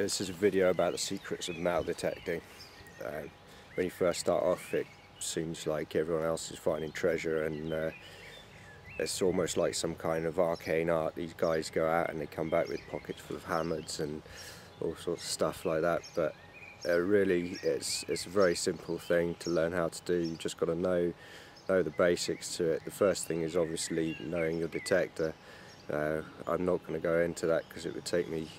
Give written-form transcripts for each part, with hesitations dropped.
This is a video about the secrets of metal detecting. When you first start off, it seems like everyone else is finding treasure, and it's almost like some kind of arcane art. These guys go out and they come back with pockets full of hammers and all sorts of stuff like that, but really it's a very simple thing to learn how to do. You just got to know the basics to it. The first thing is obviously knowing your detector. I'm not going to go into that because it would take me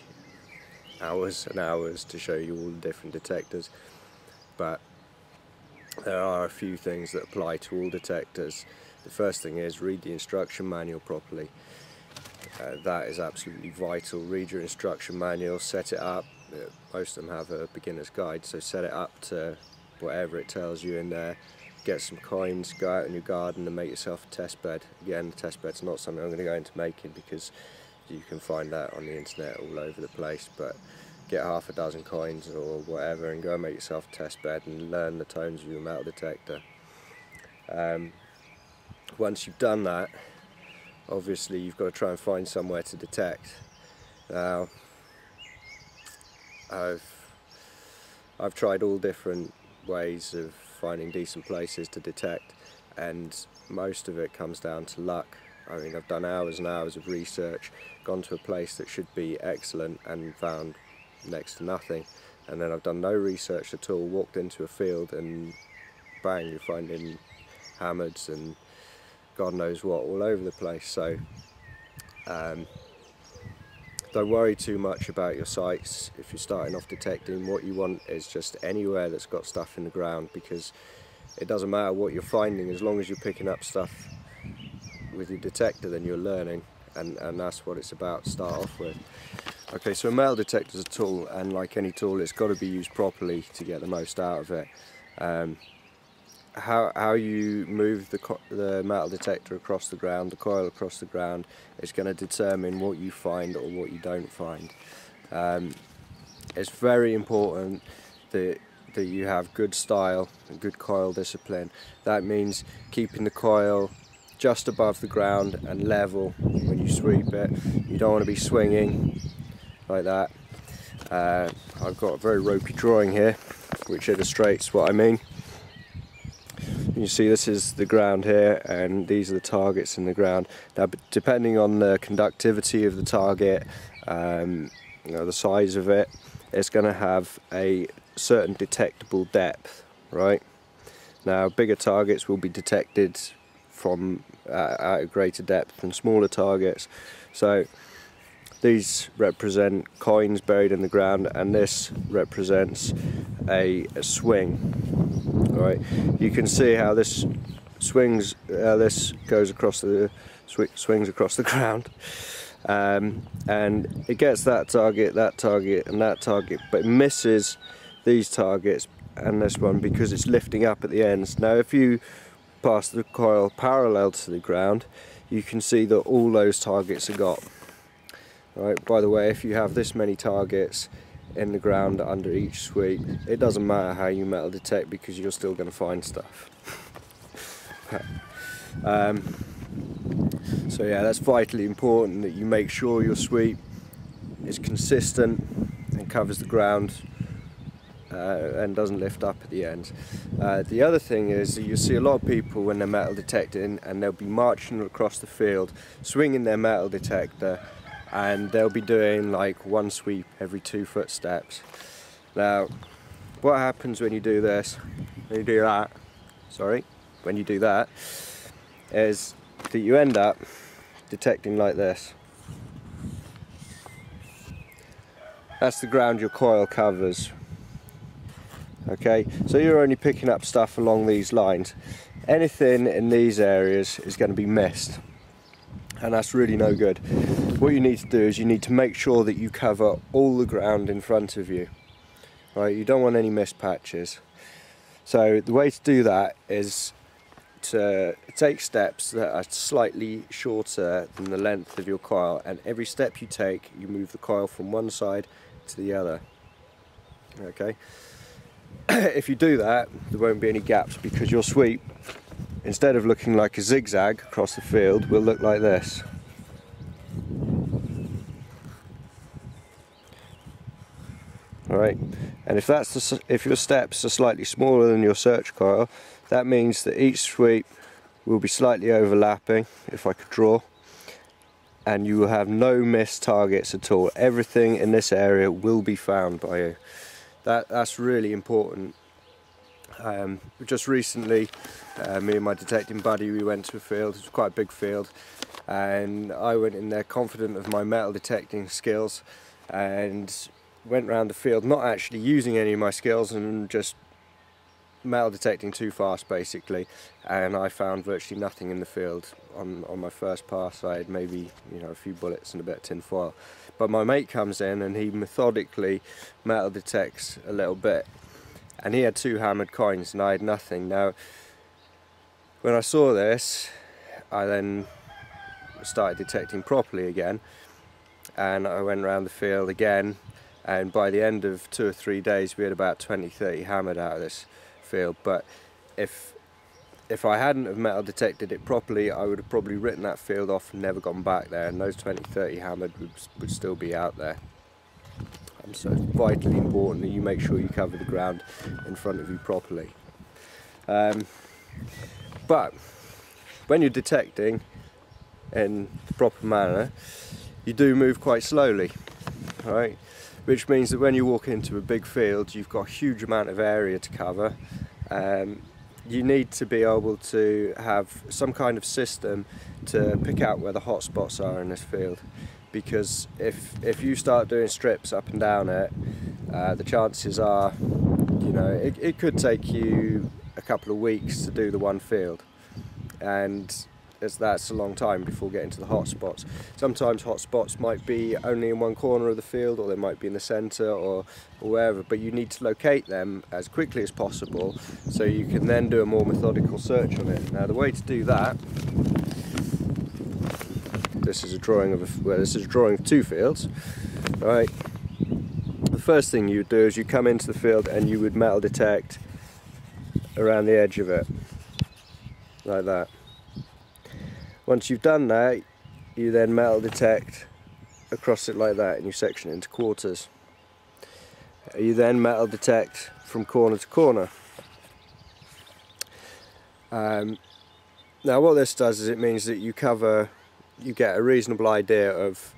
hours and hours to show you all the different detectors, but there are a few things that apply to all detectors. The first thing is read the instruction manual properly. That is absolutely vital. Read your instruction manual, set it up. Most of them have a beginner's guide, so set it up to whatever it tells you in there. Get some coins, go out in your garden and make yourself a test bed. Again, the test bed's not something I'm going to go into making because you can find that on the internet all over the place, but get half a dozen coins or whatever and go and make yourself a test bed and learn the tones of your metal detector. Once you've done that, obviously you've got to try and find somewhere to detect. Now, I've tried all different ways of finding decent places to detect, and most of it comes down to luck. I mean, I've done hours and hours of research, gone to a place that should be excellent and found next to nothing, and then I've done no research at all, walked into a field and bang, you're finding hammers and God knows what all over the place. So don't worry too much about your sites if you're starting off detecting. What you want is just anywhere that's got stuff in the ground, because it doesn't matter what you're finding, as long as you're picking up stuff with your detector, then you're learning, and that's what it's about to start off with. Okay, so a metal detector is a tool, and like any tool, it's got to be used properly to get the most out of it. How you move the metal detector across the ground, the coil across the ground, is going to determine what you find or what you don't find. It's very important that you have good style and good coil discipline. That means keeping the coil just above the ground and level when you sweep it. You don't want to be swinging like that. I've got a very ropey drawing here which illustrates what I mean. You see, this is the ground here and these are the targets in the ground. Now, depending on the conductivity of the target, the size of it, it's going to have a certain detectable depth, right? Now, bigger targets will be detected from at a greater depth than smaller targets. So these represent coins buried in the ground, and this represents a swing. All right, you can see how this swings. This goes across the swings across the ground, and it gets that target, and that target, but it misses these targets and this one because it's lifting up at the ends. Now, if you pass the coil parallel to the ground, you can see that all those targets are got. Right. By the way, if you have this many targets in the ground under each sweep, it doesn't matter how you metal detect because you're still going to find stuff. So yeah, that's vitally important that you make sure your sweep is consistent and covers the ground and doesn't lift up at the end. The other thing is that you see a lot of people when they're metal detecting, and they'll be marching across the field swinging their metal detector, and they'll be doing like one sweep every 2 footsteps. Now, what happens when you do this, when you do that, is that you end up detecting like this. That's the ground your coil covers. Okay, so you're only picking up stuff along these lines. Anything in these areas is going to be missed, and that's really no good. What you need to do is you need to make sure that you cover all the ground in front of you. Right, you don't want any missed patches. So the way to do that is to take steps that are slightly shorter than the length of your coil, and every step you take, you move the coil from one side to the other. Okay. If you do that, there won't be any gaps, because your sweep, instead of looking like a zigzag across the field, will look like this. right? And if your steps are slightly smaller than your search coil, that means that each sweep will be slightly overlapping, if I could draw, and you will have no missed targets at all. Everything in this area will be found by you. That's really important. Just recently, me and my detecting buddy, we went to a field. It was quite a big field, and I went in there confident of my metal detecting skills and went around the field not actually using any of my skills and just metal detecting too fast basically, and I found virtually nothing in the field on my first pass. I had maybe, you know, a few bullets and a bit of tin foil, but my mate comes in and he methodically metal detects a little bit, and he had 2 hammered coins and I had nothing. Now when I saw this, I then started detecting properly again, and I went around the field again, and by the end of 2 or 3 days we had about 20-30 hammered out of this field. But if I hadn't have metal detected it properly, I would have probably written that field off and never gone back there, and those 20-30 hammered would still be out there. And so it's vitally important that you make sure you cover the ground in front of you properly. But when you're detecting in the proper manner, you do move quite slowly, right? Which means that when you walk into a big field, you've got a huge amount of area to cover. You need to be able to have some kind of system to pick out where the hot spots are in this field, because if you start doing strips up and down it, the chances are, you know, it could take you a couple of weeks to do the one field, and that's a long time before getting to the hot spots. Sometimes hot spots might be only in one corner of the field, or they might be in the centre or wherever, but you need to locate them as quickly as possible so you can then do a more methodical search on it. Now the way to do that, this is a drawing of 2 fields, right? The first thing you would do is you come into the field and you would metal detect around the edge of it, like that. Once you've done that, you then metal detect across it like that, and you section it into quarters. You then metal detect from corner to corner. Now what this does is it means that you get a reasonable idea of,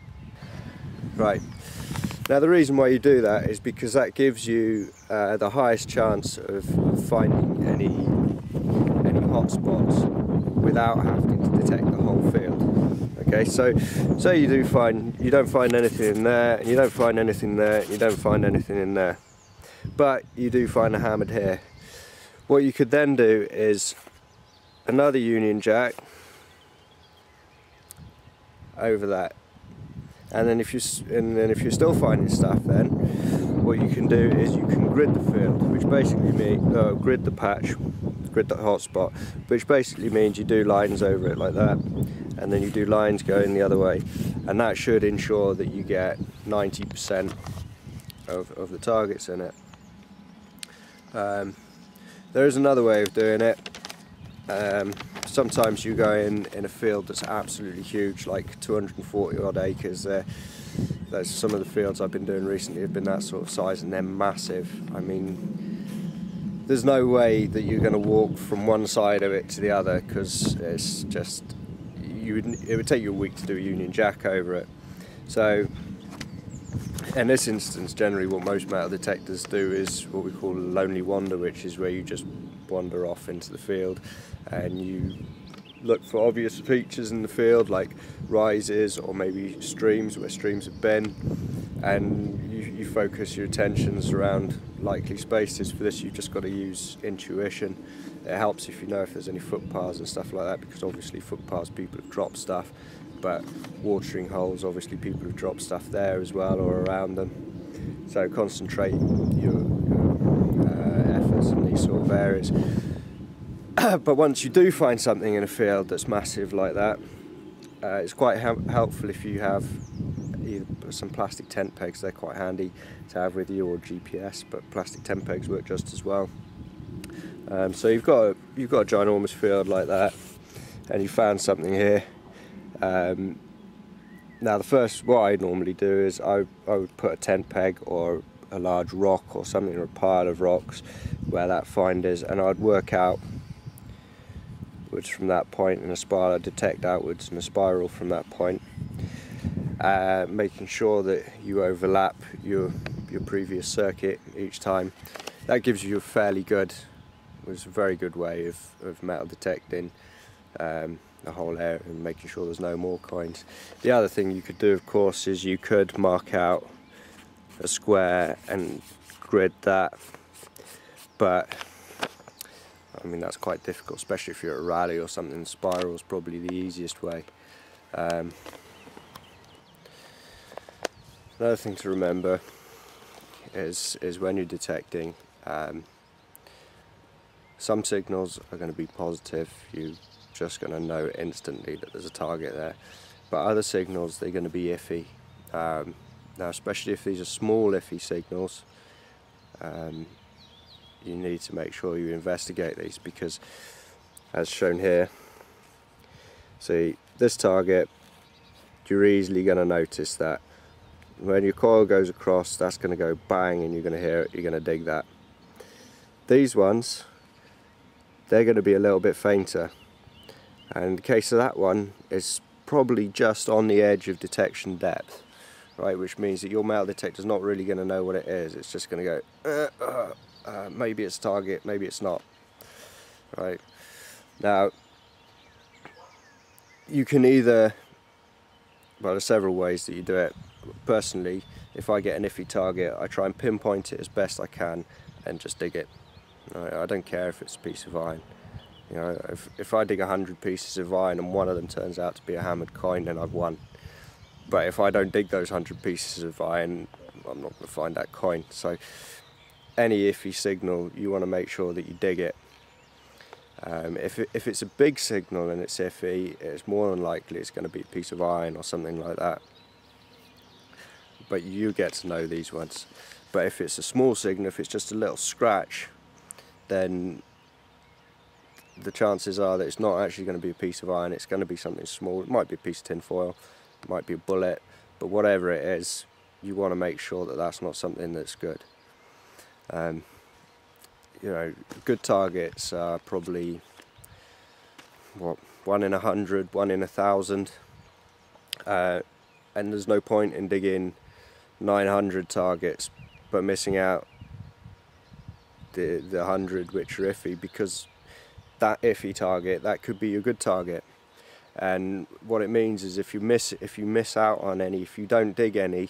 right. Now the reason why you do that is because that gives you the highest chance of finding any hot spots without having to detect the whole field. Okay, so you don't find anything in there, and you don't find anything there, and you don't find anything in there, but you do find a hammered here. What you could then do is another Union Jack over that, and then if you're still finding stuff, then what you can do is you can grid the field, which basically means grid the patch, grid the hotspot, which basically means you do lines over it like that, and then you do lines going the other way, and that should ensure that you get 90% of the targets in it. There is another way of doing it. Sometimes you go in a field that's absolutely huge, like 240 odd acres. There's some of the fields I've been doing recently have been that sort of size, and they're massive. I mean, there's no way that you're going to walk from one side of it to the other, because it's just, it would take you a week to do a Union Jack over it. So in this instance, generally what most metal detectors do is what we call a lonely wander, which is where you just wander off into the field and you look for obvious features in the field, like rises or maybe streams, where streams have been, and you focus your attentions around likely spaces. For this, you've just got to use intuition. It helps if you know if there's any footpaths and stuff like that, because obviously footpaths, people have dropped stuff, but watering holes, obviously people have dropped stuff there as well or around them. So concentrate your efforts in these sort of areas. But once you do find something in a field that's massive like that, it's quite helpful if you have either some plastic tent pegs. They're quite handy to have with you, or GPS, but plastic tent pegs work just as well. So you've got a ginormous field like that, and you found something here. Now what I normally do is I would put a tent peg or a large rock or something, or a pile of rocks where that find is, and I'd work outwards from that point in a spiral. I'd detect outwards in a spiral from that point, making sure that you overlap your previous circuit each time. That gives you a very good way of metal detecting the whole area and making sure there's no more coins. The other thing you could do, of course, is you could mark out a square and grid that, but I mean that's quite difficult, especially if you're at a rally or something. Spiral is probably the easiest way. Another thing to remember is when you're detecting, some signals are going to be positive. You're just going to know instantly that there's a target there, but other signals, they're going to be iffy. Now, especially if these are small iffy signals, you need to make sure you investigate these, because as shown here, see this target, you're easily going to notice that when your coil goes across, that's going to go bang and you're going to hear it, you're going to dig that. These ones, they're going to be a little bit fainter, and in the case of that one, it's probably just on the edge of detection depth, right, which means that your metal detector's not really going to know what it is. It's just going to go maybe it's target, maybe it's not, right. Now you can either, well, there's several ways that you do it. Personally, if I get an iffy target, I try and pinpoint it as best I can and just dig it. Right? I don't care if it's a piece of iron. You know, if I dig 100 pieces of iron and one of them turns out to be a hammered coin, then I've won. But if I don't dig those 100 pieces of iron, I'm not going to find that coin. So any iffy signal, you want to make sure that you dig it. If it's a big signal and it's iffy, it's more than likely it's going to be a piece of iron or something like that. But you get to know these ones. But if it's a small signal, if it's just a little scratch, then the chances are that it's not actually going to be a piece of iron, it's going to be something small. It might be a piece of tin foil, it might be a bullet, but whatever it is, you want to make sure that that's not something that's good. You know, good targets are probably, what, 1 in 100, 1 in 1,000, and there's no point in digging 900 targets but missing out the 100 which are iffy, because that iffy target, that could be your good target. And what it means is if you miss out on any, if you don't dig any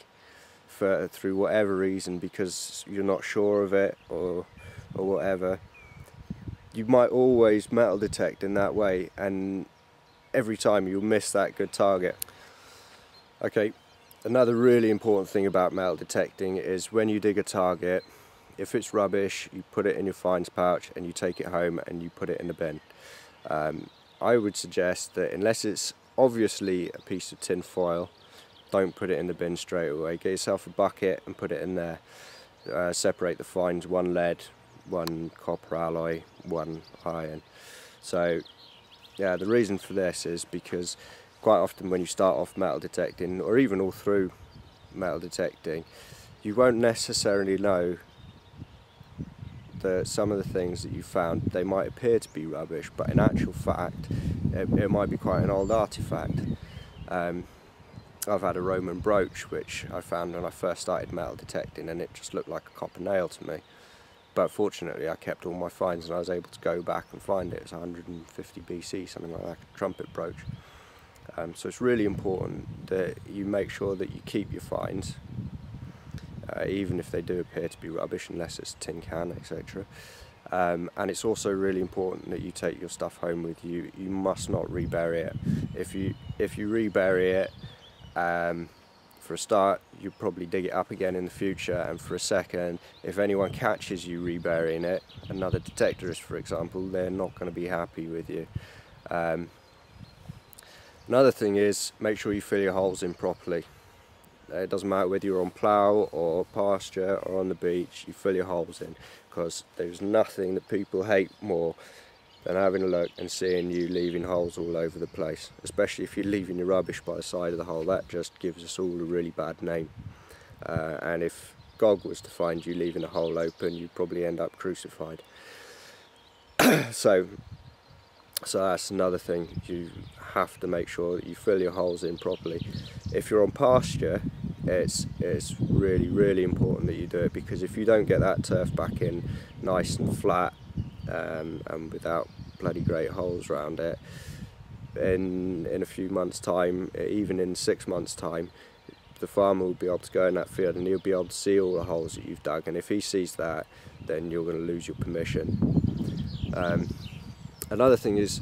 through whatever reason, because you're not sure of it or whatever, you might always metal detect in that way, and every time you'll miss that good target. Okay, another really important thing about metal detecting is when you dig a target, if it's rubbish, you put it in your finds pouch and you take it home and you put it in the bin. I would suggest that unless it's obviously a piece of tin foil, don't put it in the bin straight away. Get yourself a bucket and put it in there. Separate the finds, 1 lead, 1 copper alloy, 1 iron. So yeah, the reason for this is because quite often when you start off metal detecting, or even all through metal detecting, you won't necessarily know that some of the things that you found, they might appear to be rubbish, but in actual fact it might be quite an old artifact. I've had a Roman brooch which I found when I first started metal detecting, and it just looked like a copper nail to me, but fortunately I kept all my finds and I was able to go back and find it. It's 150 BC, something like that, a trumpet brooch. So it's really important that you make sure that you keep your finds, even if they do appear to be rubbish, unless it's a tin can, etc. And it's also really important that you take your stuff home with you. You must not rebury it. If you rebury it, for a start, you probably dig it up again in the future, and for a second, if anyone catches you reburying it, another detectorist for example, they're not going to be happy with you. Another thing is, make sure you fill your holes in properly. It doesn't matter whether you're on plough or pasture or on the beach, you fill your holes in, because there's nothing that people hate more than having a look and seeing you leaving holes all over the place, especially if you're leaving your rubbish by the side of the hole. That just gives us all a really bad name. And if GOG was to find you leaving a hole open, you'd probably end up crucified. So that's another thing, you have to make sure that you fill your holes in properly. If you're on pasture, it's really important that you do it, because if you don't get that turf back in nice and flat and without bloody great holes around it, in a few months' time, even in 6 months' time, the farmer will be able to go in that field and he'll be able to see all the holes that you've dug, and if he sees that, then you're going to lose your permission. Another thing is,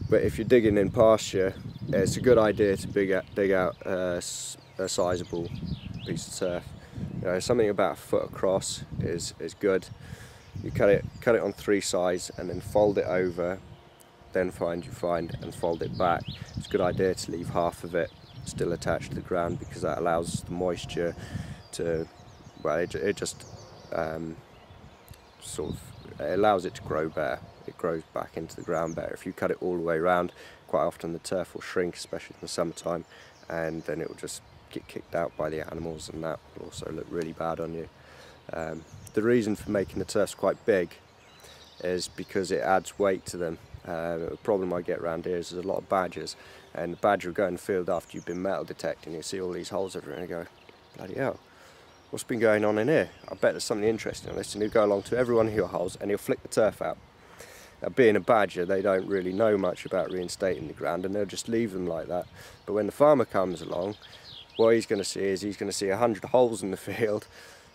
but if you're digging in pasture, it's a good idea to dig out a sizable piece of turf. You know, something about a foot across is good. You cut it on 3 sides and then fold it over, then find and fold it back. It's a good idea to leave half of it still attached to the ground, because that allows the moisture to, well, it just sort of, it allows it to grow better. It grows back into the ground better. If you cut it all the way around, quite often the turf will shrink, especially in the summertime, and then it will just get kicked out by the animals, and that will also look really bad on you. The reason for making the turfs quite big is because it adds weight to them. The problem I get around here is there's a lot of badgers, and the badger will go in the field after you've been metal detecting. You see all these holes everywhere and you go, bloody hell, what's been going on in here? I bet there's something interesting on this. And he'll go along to every one of your holes and he'll flick the turf out. Now, being a badger, they don't really know much about reinstating the ground, and they'll just leave them like that. But when the farmer comes along, what he's going to see is 100 holes in the field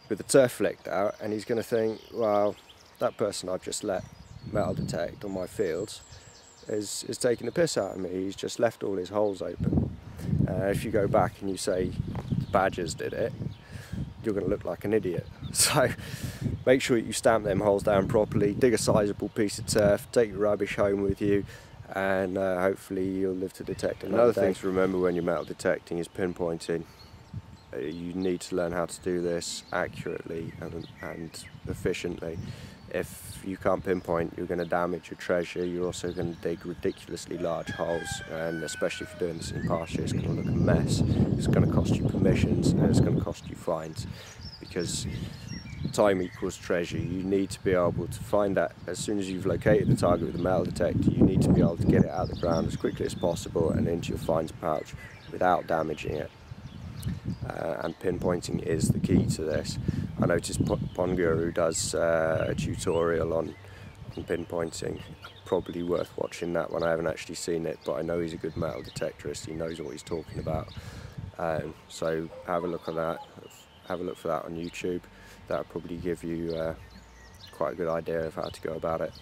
with the turf flicked out, and he's going to think, well, that person I've just let metal detect on my fields is taking the piss out of me. He's just left all his holes open. If you go back and you say the badgers did it, you're going to look like an idiot. So make sure you stamp them holes down properly, dig a sizable piece of turf, take your rubbish home with you, and hopefully you'll live to detect another thing to remember when you're metal detecting is pinpointing. You need to learn how to do this accurately and efficiently. If you can't pinpoint, you're going to damage your treasure. You're also going to dig ridiculously large holes, and especially if you're doing this in pasture, it's going to look a mess. It's going to cost you permissions, and it's going to cost you fines, because time equals treasure. You need to be able to find that as soon as you've located the target with the metal detector. You need to be able to get it out of the ground as quickly as possible and into your fines pouch without damaging it. And pinpointing is the key to this. I noticed Pond Guru does a tutorial on pinpointing. Probably worth watching that one. I haven't actually seen it, but I know he's a good metal detectorist. He knows what he's talking about. So have a look on that. Have a look for that on YouTube. That'll probably give you quite a good idea of how to go about it.